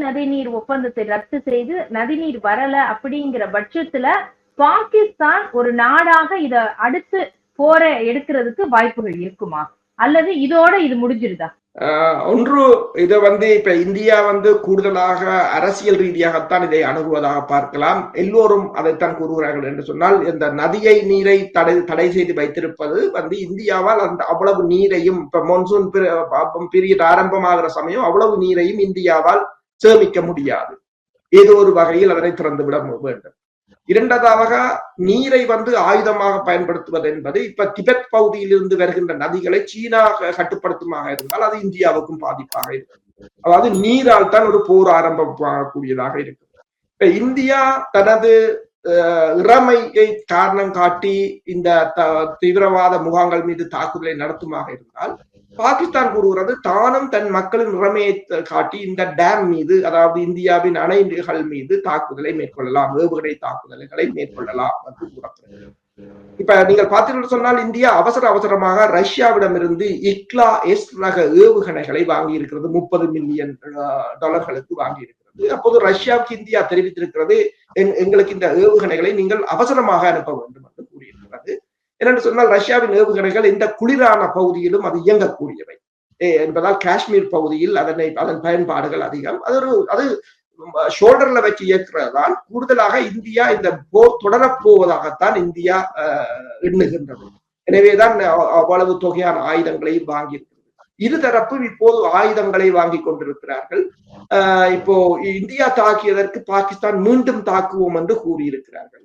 நதிநீர் ஒப்பந்தத்தை ரத்து செய்து நதிநீர் வரல அப்படிங்கிற பட்சத்துல பாகிஸ்தான் ஒரு நாடாக இத அடுத்து போற எடுக்கிறதுக்கு வாய்ப்புகள் இருக்குமா, அல்லது இதோட இது முடிஞ்சிருதா? ஒன்று, இதை இப்ப இந்தியா கூடுதலாக அரசியல் ரீதியாகத்தான் இதை அணுகுவதாக பார்க்கலாம். எல்லோரும் அதைத்தான் கூறுகிறார்கள் என்று சொன்னால், இந்த நதியை நீரை தடை செய்து வைத்திருப்பது இந்தியாவால் அந்த அவ்வளவு நீரையும், இப்ப மான்சூன் பீரியட் ஆரம்பமாகிற சமயம் அவ்வளவு நீரையும் இந்தியாவால் சேமிக்க முடியாது. ஏதோ ஒரு வகையில் அதனை திறந்துவிட வேண்டும். இரண்டாவதாக, நீரை ஆயுதமாக பயன்படுத்துவது என்பது இப்ப திபெத் பகுதியில் இருந்து வருகின்ற நதிகளை சீனா கட்டுப்படுத்துமாக இருந்தால் அது இந்தியாவுக்கும் பாதிப்பாக இருக்கும். அதாவது நீரால் தான் ஒரு போர் ஆரம்பமாகக்கூடியதாக இருக்கும். இப்ப இந்தியா தனது இறமையை காரணம் காட்டி இந்த தீவிரவாத முகாம்கள் மீது தாக்குதலை நடத்துமாக இருந்தால், பாகிஸ்தான் கூறுகிறது தானும் தன் மக்களின் இறமையை காட்டி இந்த டேம் மீது, அதாவது இந்தியாவின் அணைகள் மீது தாக்குதலை மேற்கொள்ளலாம், ஏவுகணை தாக்குதல்களை மேற்கொள்ளலாம் என்று கூறப்படுகிறது. இப்ப நீங்கள் பார்த்தீர்கள் சொன்னால், இந்தியா அவசரமாக ரஷ்யாவிடமிருந்து இக்லா எஸ் ரக ஏவுகணைகளை வாங்கி இருக்கிறது. $30 மில்லியன் வாங்கி இருக்கிறது. அப்போது ரஷ்யாவுக்கு இந்தியா தெரிவித்திருக்கிறது, எங்களுக்கு இந்த ஏவுகணைகளை நீங்கள் அவசரமாக அனுப்ப வேண்டும் என்று கூறியிருக்கிறது. என்னென்று சொன்னால், ரஷ்யாவின் ஏவுகணைகள் இந்த குளிரான பகுதியிலும் அது இயங்கக்கூடியவை என்பதால் காஷ்மீர் பகுதியில் அதன் பயன்பாடுகள் அதிகம். அது ஷோல்டர்ல வச்சு இயக்குறதுதான். கூடுதலாக இந்தியா இந்த போர் தொடரப்போவதாகத்தான் இந்தியா எண்ணுகின்றது. எனவேதான் அவ்வளவு தொகையான ஆயுதங்களையும் வாங்கியிருக்கிறது. இருதரப்பும் இப்போது ஆயுதங்களை வாங்கி கொண்டிருக்கிறார்கள். இப்போ இந்தியா தாக்கியதற்கு பாகிஸ்தான் மீண்டும் தாக்குவோம் என்று கூறியிருக்கிறார்கள்.